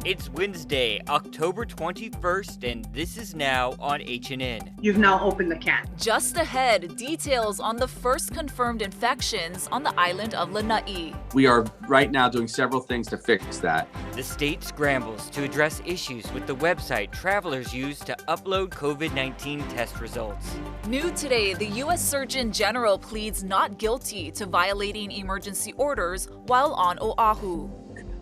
It's Wednesday, October 21st, and this is now on HNN. You've now opened the can. Just ahead, details on the first confirmed infections on the island of Lanai. We are right now doing several things to fix that. The state scrambles to address issues with the website travelers use to upload COVID-19 test results. New today, the U.S. Surgeon General pleads not guilty to violating emergency orders while on Oahu.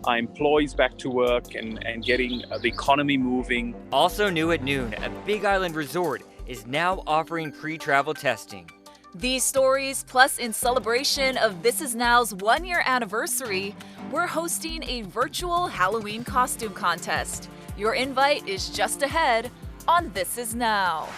Employees back to work and getting the economy moving. Also new at noon, a Big Island resort is now offering pre-travel testing. These stories, plus in celebration of This Is Now's one-year anniversary, we're hosting a virtual Halloween costume contest. Your invite is just ahead on This Is Now.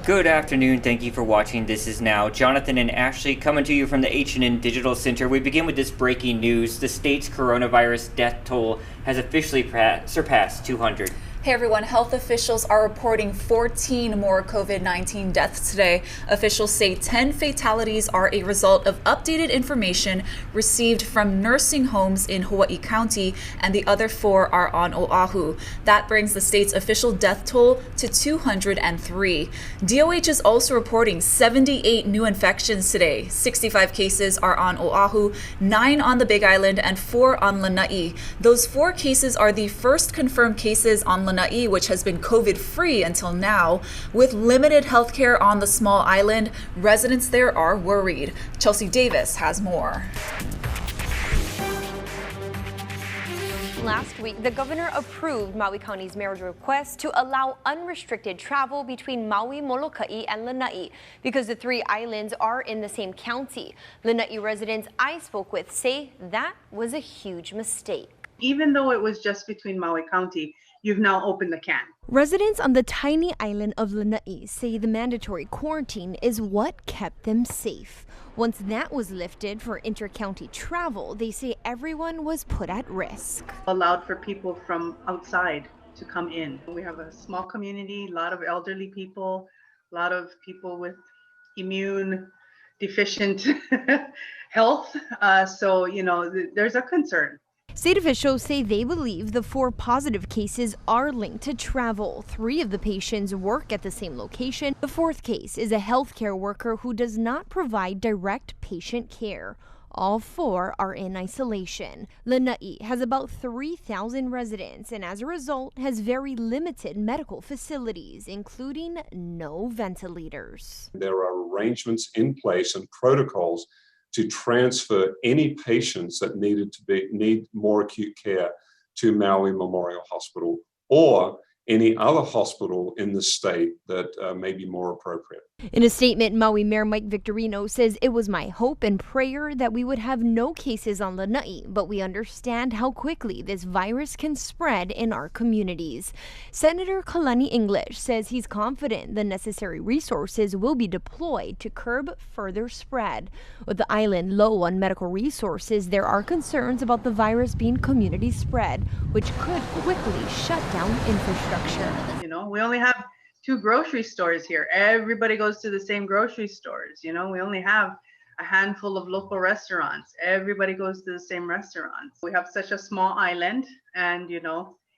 Good afternoon, thank you for watching This Is Now. Jonathan and Ashley coming to you from the HNN Digital Center. We begin with this breaking news. The state's coronavirus death toll has officially surpassed 200. Hey everyone, health officials are reporting 14 more COVID-19 deaths today. Officials say 10 fatalities are a result of updated information received from nursing homes in Hawaii County, and the other 4 are on Oahu. That brings the state's official death toll to 203. DOH is also reporting 78 new infections today. 65 cases are on Oahu, 9 on the Big Island, and 4 on Lanai. Those 4 cases are the first confirmed cases on Lanai, which has been COVID-free until now. With limited healthcare on the small island, residents there are worried. Chelsea Davis has more. Last week, the governor approved Maui County's mayor's request to allow unrestricted travel between Maui, Molokai, and Lanai because the 3 islands are in the same county. Lanai residents I spoke with say that was a huge mistake. Even though it was just between Maui County, you've now opened the can. Residents on the tiny island of Lanai say the mandatory quarantine is what kept them safe. Once that was lifted for inter-county travel, they say everyone was put at risk. Allowed for people from outside to come in. We have a small community, a lot of elderly people, a lot of people with immune deficient health. So, there's a concern. State officials say they believe the 4 positive cases are linked to travel. 3 of the patients work at the same location. The 4th case is a healthcare worker who does not provide direct patient care. All 4 are in isolation. Lanai has about 3,000 residents and as a result has very limited medical facilities, including no ventilators. There are arrangements in place and protocols to transfer any patients that need more acute care to Maui Memorial Hospital or any other hospital in the state that may be more appropriate. In a statement, Maui Mayor Mike Victorino says it was my hope and prayer that we would have no cases on Lanai, but we understand how quickly this virus can spread in our communities. Senator Kalani English says he's confident the necessary resources will be deployed to curb further spread. With the island low on medical resources, there are concerns about the virus being community spread, which could quickly shut down infrastructure. We only have 2 grocery stores here. Everybody goes to the same grocery stores. We only have a handful of local restaurants. Everybody goes to the same restaurants. We have such a small island and,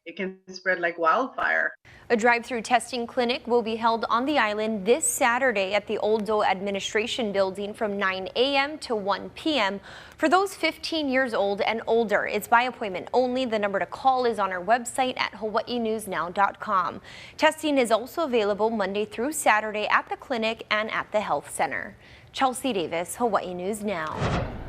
it can spread like wildfire. A drive-through testing clinic will be held on the island this Saturday at the Old Doe Administration Building from 9 a.m. to 1 p.m. for those 15 years old and older. It's by appointment only. The number to call is on our website at hawaiinewsnow.com. Testing is also available Monday through Saturday at the clinic and at the health center. Chelsea Davis, Hawaii News Now.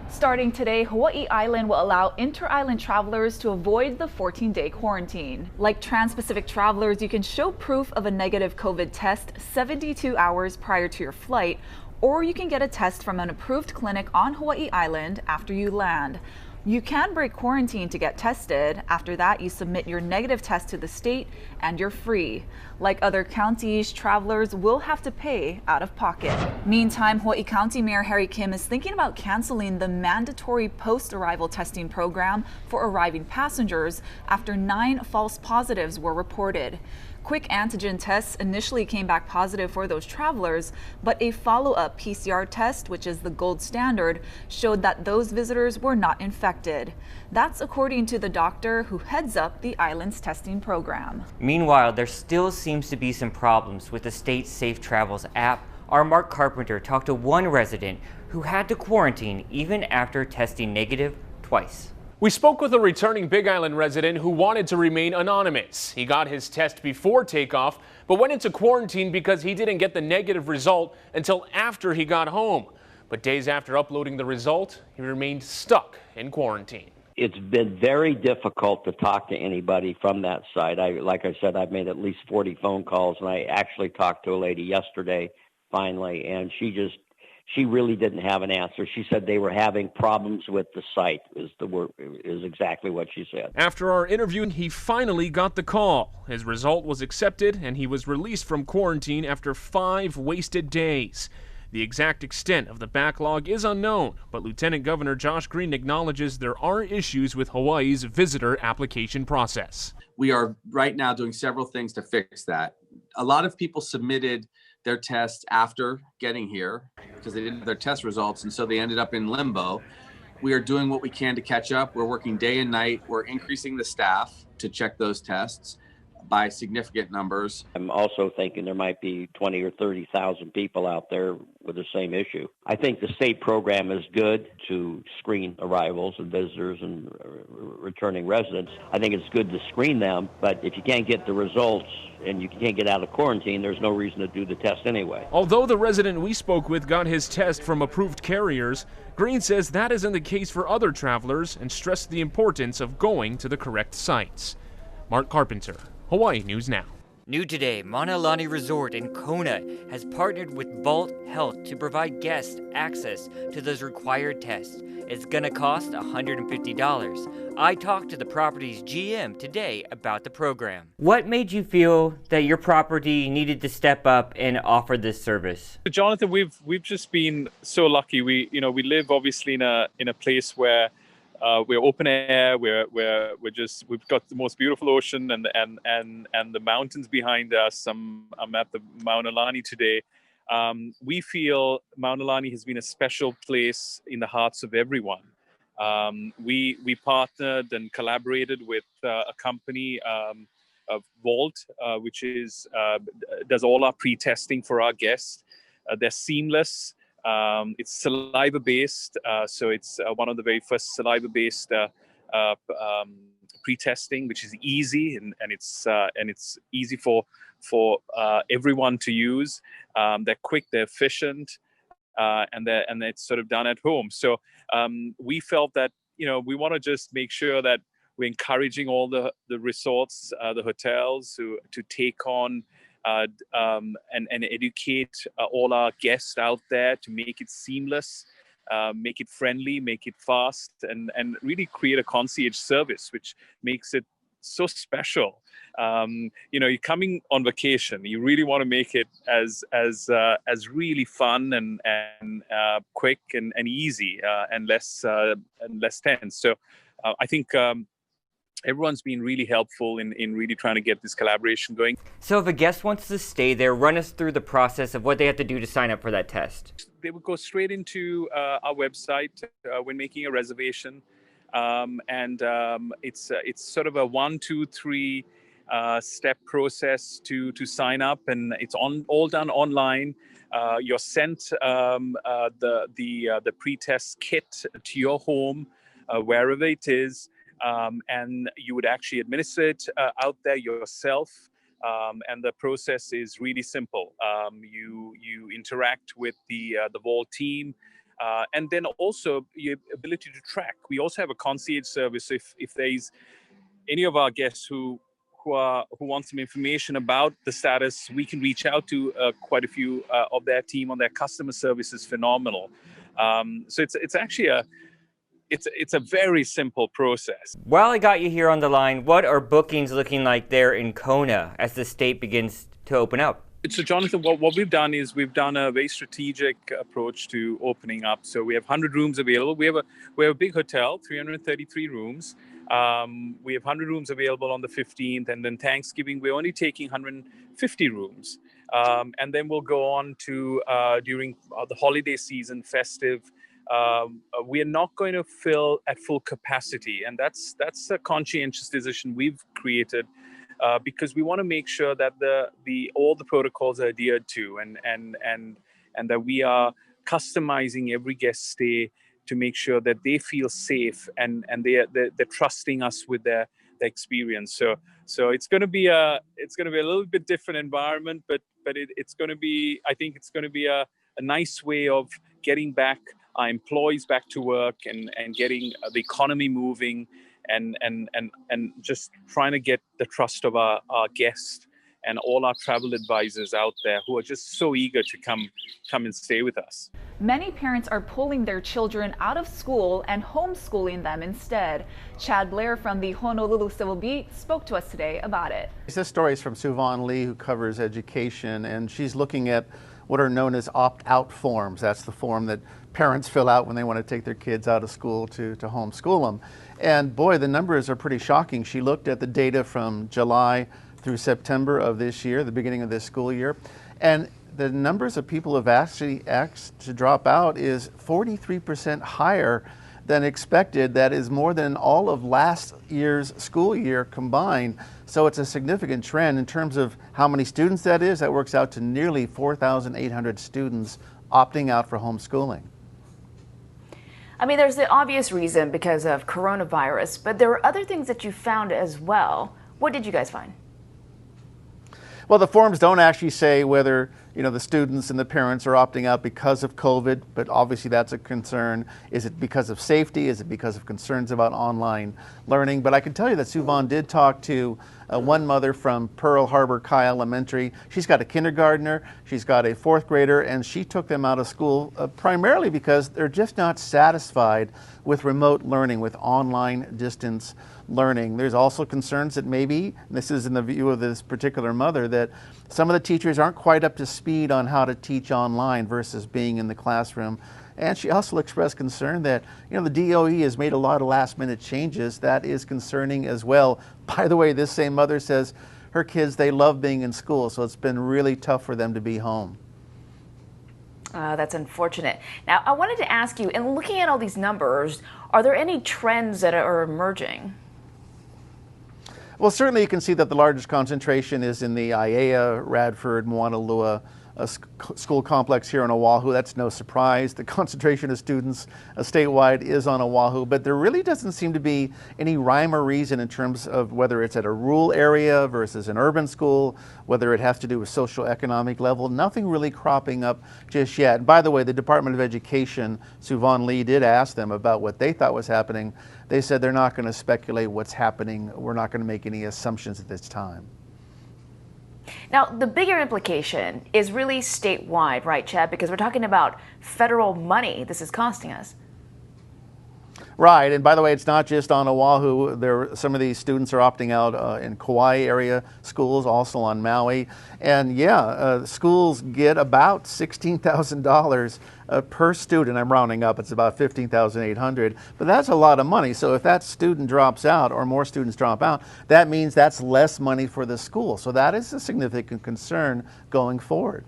Starting today, Hawaii Island will allow inter-island travelers to avoid the 14-day quarantine. Like trans-Pacific travelers, you can show proof of a negative COVID test 72 hours prior to your flight, or you can get a test from an approved clinic on Hawaii Island after you land. You can break quarantine to get tested. After that, you submit your negative test to the state and you're free. Like other counties, travelers will have to pay out of pocket. Meantime, Hawaii County Mayor Harry Kim is thinking about canceling the mandatory post-arrival testing program for arriving passengers after 9 false positives were reported. Quick antigen tests initially came back positive for those travelers, but a follow-up PCR test, which is the gold standard, showed that those visitors were not infected. That's according to the doctor who heads up the island's testing program. Meanwhile, there still seems to be some problems with the state's Safe Travels app. Our Mark Carpenter talked to one resident who had to quarantine even after testing negative twice. We spoke with a returning Big Island resident who wanted to remain anonymous. He got his test before takeoff, but went into quarantine because he didn't get the negative result until after he got home. But days after uploading the result, he remained stuck in quarantine. It's been very difficult to talk to anybody from that site. Like I said, I've made at least 40 phone calls, and I actually talked to a lady yesterday, finally, and she really didn't have an answer. She said they were having problems with the site, is exactly what she said. After our interview, he finally got the call. His result was accepted, and he was released from quarantine after 5 wasted days. The exact extent of the backlog is unknown, but Lieutenant Governor Josh Green acknowledges there are issues with Hawaii's visitor application process. We are right now doing several things to fix that. A lot of people submitted their tests after getting here because they didn't have their test results, and so they ended up in limbo. We are doing what we can to catch up. We're working day and night. We're increasing the staff to check those tests by significant numbers. I'm also thinking there might be 20 or 30,000 people out there with the same issue. I think the state program is good to screen arrivals and visitors and returning residents. I think it's good to screen them, but if you can't get the results and you can't get out of quarantine, there's no reason to do the test anyway. Although the resident we spoke with got his test from approved carriers, Green says that isn't the case for other travelers and stressed the importance of going to the correct sites. Mark Carpenter, Hawaii News Now. New today, Mauna Lani Resort in Kona has partnered with Vault Health to provide guests access to those required tests. It's gonna cost $150. I talked to the property's GM today about the program. What made you feel that your property needed to step up and offer this service? Jonathan, we've just been so lucky. We live obviously in a place where we're open air. We've got the most beautiful ocean and the mountains behind us. I'm at the Mauna Lani today. We feel Mauna Lani has been a special place in the hearts of everyone. We partnered and collaborated with a company of Vault, which does all our pre-testing for our guests. They're seamless. It's saliva-based, so it's one of the very first saliva-based pre-testing, which is easy and it's easy for everyone to use. They're quick, they're efficient, and it's sort of done at home. So we felt that we want to just make sure that we're encouraging all the resorts, the hotels to take on and educate all our guests out there to make it seamless, make it friendly, make it fast, and really create a concierge service, which makes it so special. You're coming on vacation. You really want to make it as really fun and quick and easy and less tense. So I think everyone's been really helpful in really trying to get this collaboration going. So if a guest wants to stay there, run us through the process of what they have to do to sign up for that test. They would go straight into our website when making a reservation. It's sort of a 1, 2, 3 step process to sign up, and it's all done online. You're sent the pre-test kit to your home, wherever it is. And you would actually administer it out there yourself, and the process is really simple. You interact with the Vault team, and then also your ability to track. We also have a concierge service. If there's any of our guests who want some information about the status, we can reach out to quite a few of their team. On their customer service is phenomenal. So it's actually it's a very simple process. While I got you here on the line, what are bookings looking like there in Kona as the state begins to open up? So Jonathan, what we've done is we've done a very strategic approach to opening up. So we have 100 rooms available. We have a big hotel, 333 rooms. We have 100 rooms available on the 15th, and then Thanksgiving we're only taking 150 rooms. And then we'll go on to during the holiday season, festive. We are not going to fill at full capacity, and that's a conscientious decision we've created because we want to make sure that all the protocols are adhered to, and that we are customizing every guest stay to make sure that they feel safe and they're trusting us with their experience. So it's going to be a little bit different environment, but it's going to be, I think it's going to be a nice way of getting back our employees back to work and getting the economy moving and just trying to get the trust of our guests and all our travel advisors out there who are just so eager to come and stay with us. Many parents are pulling their children out of school and homeschooling them instead. Chad Blair from the Honolulu Civil Beat spoke to us today about it. This story is from Suvon Lee, who covers education, and she's looking at what are known as opt-out forms. That's the form that parents fill out when they want to take their kids out of school to homeschool them. And boy, the numbers are pretty shocking. She looked at the data from July through September of this year, the beginning of this school year, and the numbers of people who have actually asked to drop out is 43% higher than expected. That is more than all of last year's school year combined. So it's a significant trend in terms of how many students that is. That works out to nearly 4,800 students opting out for homeschooling. I mean, there's the obvious reason because of coronavirus, but there were other things that you found as well. What did you guys find? Well, the forms don't actually say whether, the students and the parents are opting out because of COVID, but obviously that's a concern. Is it because of safety? Is it because of concerns about online learning? But I can tell you that Suvon did talk to one mother from Pearl Harbor Kai Elementary. She's got a kindergartner, she's got a fourth grader, and she took them out of school primarily because they're just not satisfied with remote learning, with online distance learning. There's also concerns that maybe, and this is in the view of this particular mother, that some of the teachers aren't quite up to speed on how to teach online versus being in the classroom. And she also expressed concern that, the DOE has made a lot of last-minute changes. That is concerning as well. By the way, this same mother says her kids, they love being in school, so it's been really tough for them to be home. That's unfortunate. Now, I wanted to ask you, in looking at all these numbers, are there any trends that are emerging? Well, certainly you can see that the largest concentration is in the Aiea, Radford, Moanalua school complex here on Oahu. That's no surprise. The concentration of students statewide is on Oahu, but there really doesn't seem to be any rhyme or reason in terms of whether it's at a rural area versus an urban school, whether it has to do with social economic level. Nothing really cropping up just yet. And by the way, the Department of Education, Suvon Lee, did ask them about what they thought was happening. They said they're not going to speculate what's happening. We're not going to make any assumptions at this time. Now, the bigger implication is really statewide, right, Chad? Because we're talking about federal money this is costing us. Right, and by the way, it's not just on Oahu. Some of these students are opting out in Kauai area schools, also on Maui. And yeah, schools get about $16,000 per student. I'm rounding up, it's about $15,800, but that's a lot of money. So if that student drops out or more students drop out, that means that's less money for the school. So that is a significant concern going forward.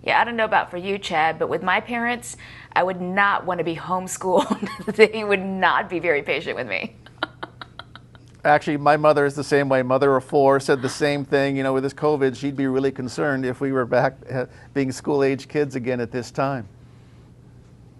Yeah, I don't know about for you, Chad, but with my parents, I would not want to be homeschooled. They would not be very patient with me. Actually, my mother is the same way. Mother of four said the same thing. With this COVID, she'd be really concerned if we were back being school-age kids again at this time.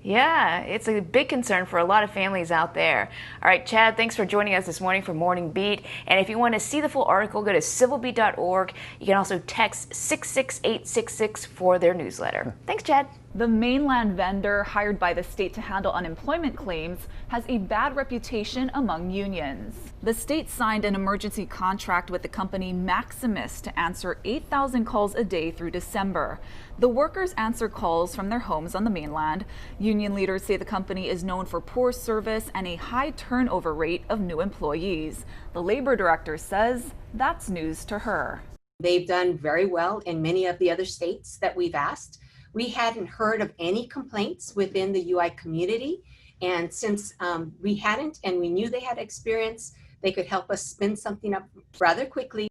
Yeah, it's a big concern for a lot of families out there. All right, Chad, thanks for joining us this morning for Morning Beat. And if you want to see the full article, go to civilbeat.org. You can also text 66866 for their newsletter. Thanks, Chad. The mainland vendor hired by the state to handle unemployment claims has a bad reputation among unions. The state signed an emergency contract with the company Maximus to answer 8,000 calls a day through December. The workers answer calls from their homes on the mainland. Union leaders say the company is known for poor service and a high turnover rate of new employees. The labor director says that's news to her. They've done very well in many of the other states that we've asked. We hadn't heard of any complaints within the UI community. And since we hadn't and we knew they had experience, they could help us spin something up rather quickly.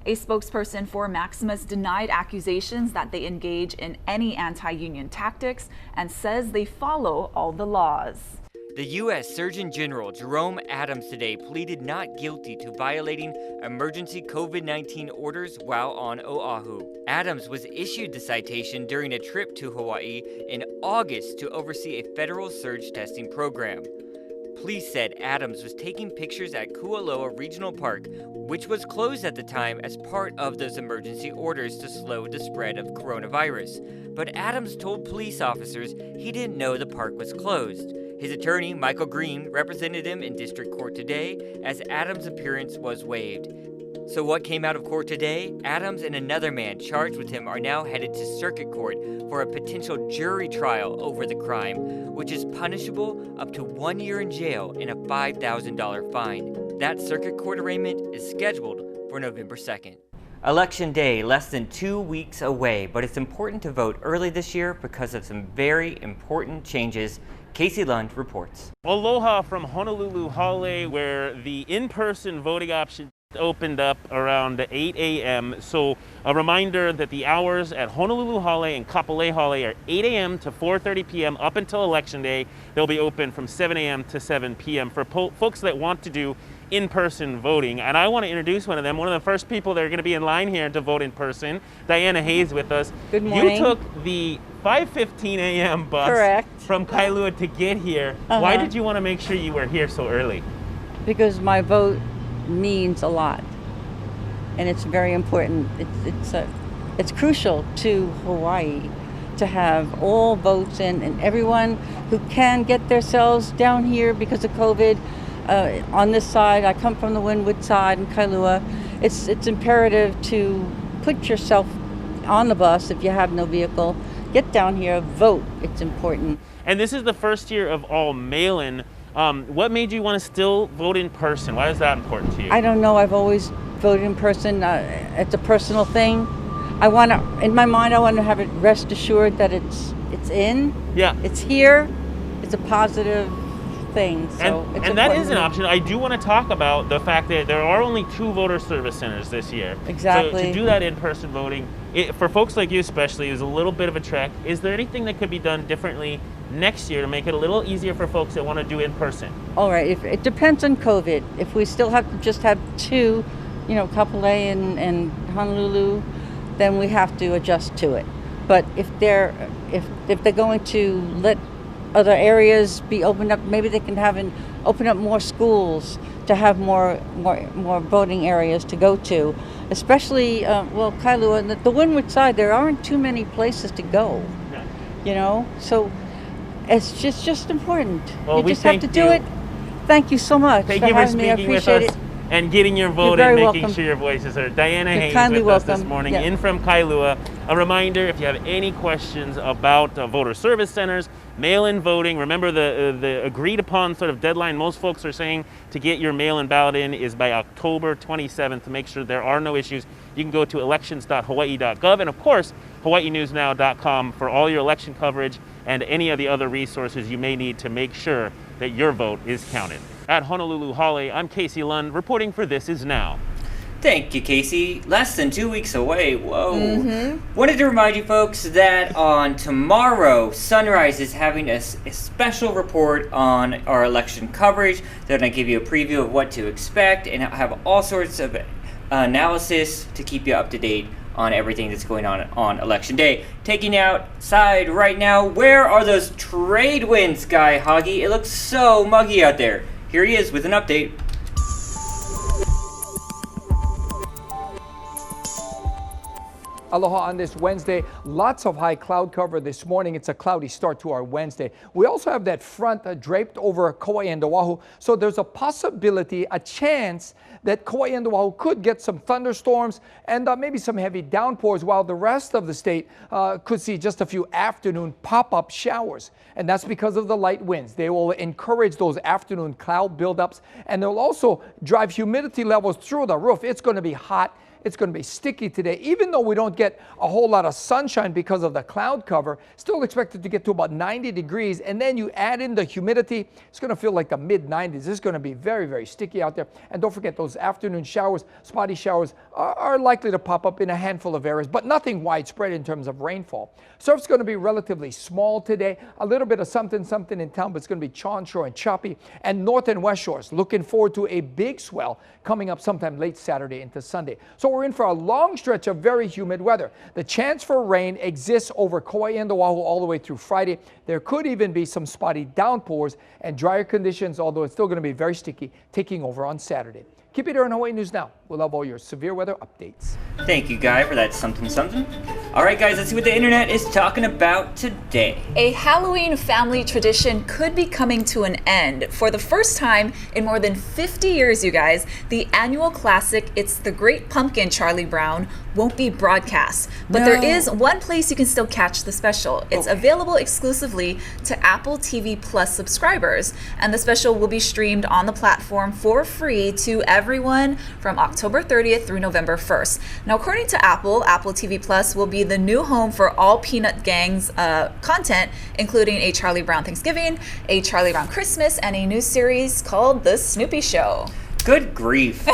A spokesperson for Maximus denied accusations that they engage in any anti-union tactics and says they follow all the laws. The U.S. Surgeon General Jerome Adams today pleaded not guilty to violating emergency COVID-19 orders while on Oahu. Adams was issued the citation during a trip to Hawaii in August to oversee a federal surge testing program. Police said Adams was taking pictures at Kualoa Regional Park, which was closed at the time as part of those emergency orders to slow the spread of coronavirus. But Adams told police officers he didn't know the park was closed. His attorney, Michael Green, represented him in district court today as Adams' appearance was waived. So what came out of court today? Adams and another man charged with him are now headed to circuit court for a potential jury trial over the crime, which is punishable up to 1 year in jail and a $5,000 fine. That circuit court arraignment is scheduled for November 2nd. Election day, less than 2 weeks away, but it's important to vote early this year because of some very important changes. Casey Lund reports. Aloha from Honolulu Hale, where the in-person voting option opened up around 8 a.m. So a reminder that the hours at Honolulu Hale and Kapolei Hale are 8 a.m. to 4:30 p.m. up until Election Day. They'll be open from 7 a.m. to 7 p.m. for folks that want to do in-person voting. And I want to introduce one of them, one of the first people that are going to be in line here to vote in person. Diana Hayes with us. Good morning. You took the 5:15 a.m. bus Correct. from Kailua to get here. Why did you want to make sure you were here so early? Because my vote means a lot, and it's very important. It's crucial to Hawaii to have all votes in, and everyone who can get themselves down here because of COVID. On this side, I come from the Windward side in Kailua. It's imperative to put yourself on the bus if you have no vehicle. Get down here, vote. It's important. And this is the first year of all mail-in. What made you want to still vote in person? Why is that important to you? I don't know. I've always voted in person. It's a personal thing. I want to, in my mind, I want to have it rest assured that it's in. Yeah. It's here. It's a positive thing. So and that is an option. I do want to talk about the fact that there are only 2 voter service centers this year. Exactly. So to do that in-person voting, for folks like you especially, is a little bit of a trek. Is there anything that could be done differently next year to make it a little easier for folks that want to do in person? All right. It depends on COVID. If we still have to just have 2, Kapolei and Honolulu, then we have to adjust to it. But if they're going to let other areas be opened up, maybe they can open up more schools to have more voting areas to go to. Especially, Kailua, the Windward side, there aren't too many places to go. So it's just important. Well, you just have to do it. Thank you so much for having me. I appreciate it. And getting your vote and making sure your voices are. Diana Hayes with us this morning in from Kailua. A reminder, if you have any questions about voter service centers, mail-in voting, remember the agreed upon sort of deadline most folks are saying to get your mail-in ballot in is by October 27th to make sure there are no issues. You can go to elections.hawaii.gov and of course hawaiinewsnow.com for all your election coverage and any of the other resources you may need to make sure that your vote is counted. At Honolulu Hale, I'm Casey Lund reporting for This Is Now. Thank you, Casey. Less than 2 weeks away. Whoa. Wanted to remind you folks that on tomorrow, Sunrise is having a special report on our election coverage. They're going to give you a preview of what to expect and have all sorts of analysis to keep you up to date on everything that's going on Election Day. Taking outside right now, where are those trade winds, Guy Hoggy? It looks so muggy out there. Here he is with an update. Aloha on this Wednesday. Lots of high cloud cover this morning. It's a cloudy start to our Wednesday. We also have that front draped over Kauai and Oahu. So there's a possibility, a chance that Kauai and Oahu could get some thunderstorms and maybe some heavy downpours, while the rest of the state could see just a few afternoon pop-up showers. And that's because of the light winds. They will encourage those afternoon cloud buildups, and they'll also drive humidity levels through the roof. It's going to be hot. It's going to be sticky today. Even though we don't get a whole lot of sunshine because of the cloud cover, still expected to get to about 90 degrees. And then you add in the humidity, it's going to feel like the mid-90s. It's going to be very, very sticky out there. And don't forget, those afternoon showers, spotty showers, are likely to pop up in a handful of areas, but nothing widespread in terms of rainfall. Surf's going to be relatively small today. A little bit of something in town, but it's going to be onshore and choppy. And north and west shores, looking forward to a big swell coming up sometime late Saturday into Sunday. So we're in for a long stretch of very humid weather. The chance for rain exists over Kauai and Oahu all the way through Friday. There could even be some spotty downpours and drier conditions, although it's still going to be very sticky, taking over on Saturday. Keep it here on Hawaii News Now. We'll have all your severe weather updates. Thank you, Guy, for that something. All right, guys, let's see what the internet is talking about today. A Halloween family tradition could be coming to an end. For the first time in more than 50 years, you guys, the annual classic, It's the Great Pumpkin, Charlie Brown, won't be broadcast. But there is one place you can still catch the special. It's available exclusively to Apple TV Plus subscribers. And the special will be streamed on the platform for free to everyone from October 30th through November 1st. Now, according to Apple TV Plus will be the new home for all Peanut Gang's content, including a Charlie Brown Thanksgiving, a Charlie Brown Christmas, and a new series called The Snoopy Show. Good grief.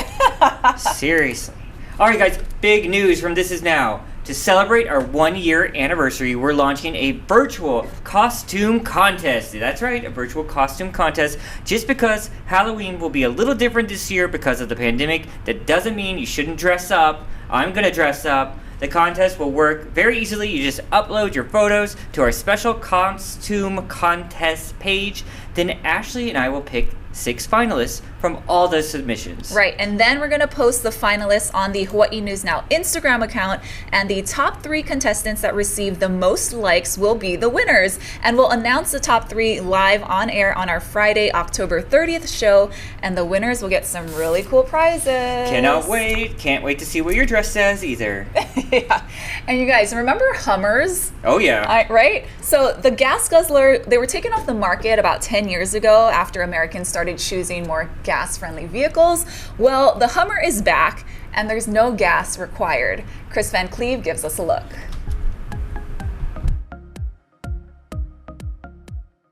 Seriously. All right, guys, big news from This Is Now. To celebrate our 1-year anniversary, we're launching a virtual costume contest. That's right, a virtual costume contest. Just because Halloween will be a little different this year because of the pandemic, that doesn't mean you shouldn't dress up. I'm going to dress up. The contest will work very easily. You just upload your photos to our special costume contest page. Then Ashley and I will pick 6 finalists from all the submissions. Right, and then we're going to post the finalists on the Hawaii News Now Instagram account, and the top 3 contestants that receive the most likes will be the winners. And we'll announce the top 3 live on air on our Friday, October 30th show, and the winners will get some really cool prizes. Cannot wait. Can't wait to see what you're dressed as either. Yeah. And you guys, remember Hummers? Oh, yeah. Right? So the gas guzzler, they were taken off the market about 10 years ago after Americans started choosing more gas-friendly vehicles. Well, the Hummer is back, and there's no gas required. Chris Van Cleve gives us a look.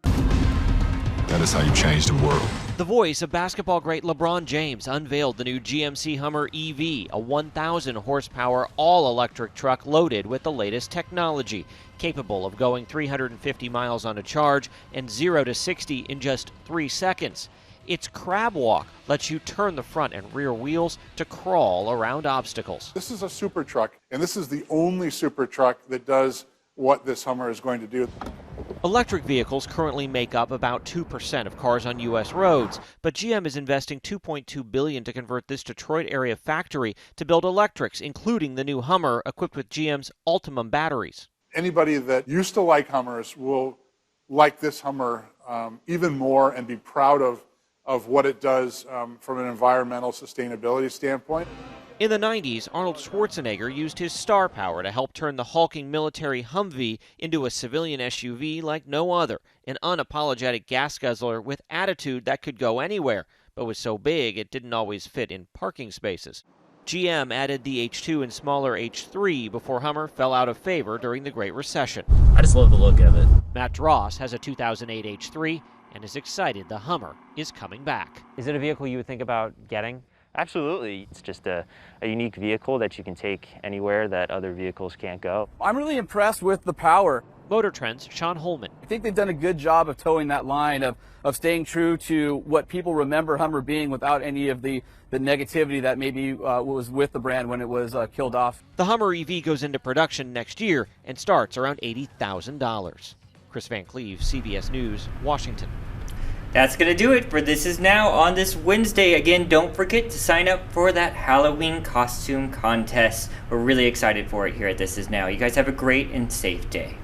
That is how you change the world. The voice of basketball great LeBron James unveiled the new GMC Hummer EV, a 1,000 horsepower all-electric truck loaded with the latest technology, capable of going 350 miles on a charge and 0 to 60 in just 3 seconds. Its crab walk lets you turn the front and rear wheels to crawl around obstacles. This is a super truck, and this is the only super truck that does what this Hummer is going to do. Electric vehicles currently make up about 2% of cars on U.S. roads, but GM is investing $2.2 billion to convert this Detroit area factory to build electrics, including the new Hummer equipped with GM's Ultimum batteries. Anybody that used to like Hummers will like this Hummer even more and be proud of what it does from an environmental sustainability standpoint. In the 90s, Arnold Schwarzenegger used his star power to help turn the hulking military Humvee into a civilian SUV like no other, an unapologetic gas guzzler with attitude that could go anywhere, but was so big it didn't always fit in parking spaces. GM added the H2 and smaller H3 before Hummer fell out of favor during the Great Recession. I just love the look of it. Matt Dross has a 2008 H3 and is excited the Hummer is coming back. Is it a vehicle you would think about getting? Absolutely. It's just a unique vehicle that you can take anywhere that other vehicles can't go. I'm really impressed with the power. Motor Trend's Sean Holman. I think they've done a good job of towing that line of staying true to what people remember Hummer being without any of the negativity that maybe was with the brand when it was killed off. The Hummer EV goes into production next year and starts around $80,000. Chris Van Cleve, CBS News, Washington. That's going to do it for This Is Now on this Wednesday. Again, don't forget to sign up for that Halloween costume contest. We're really excited for it here at This Is Now. You guys have a great and safe day.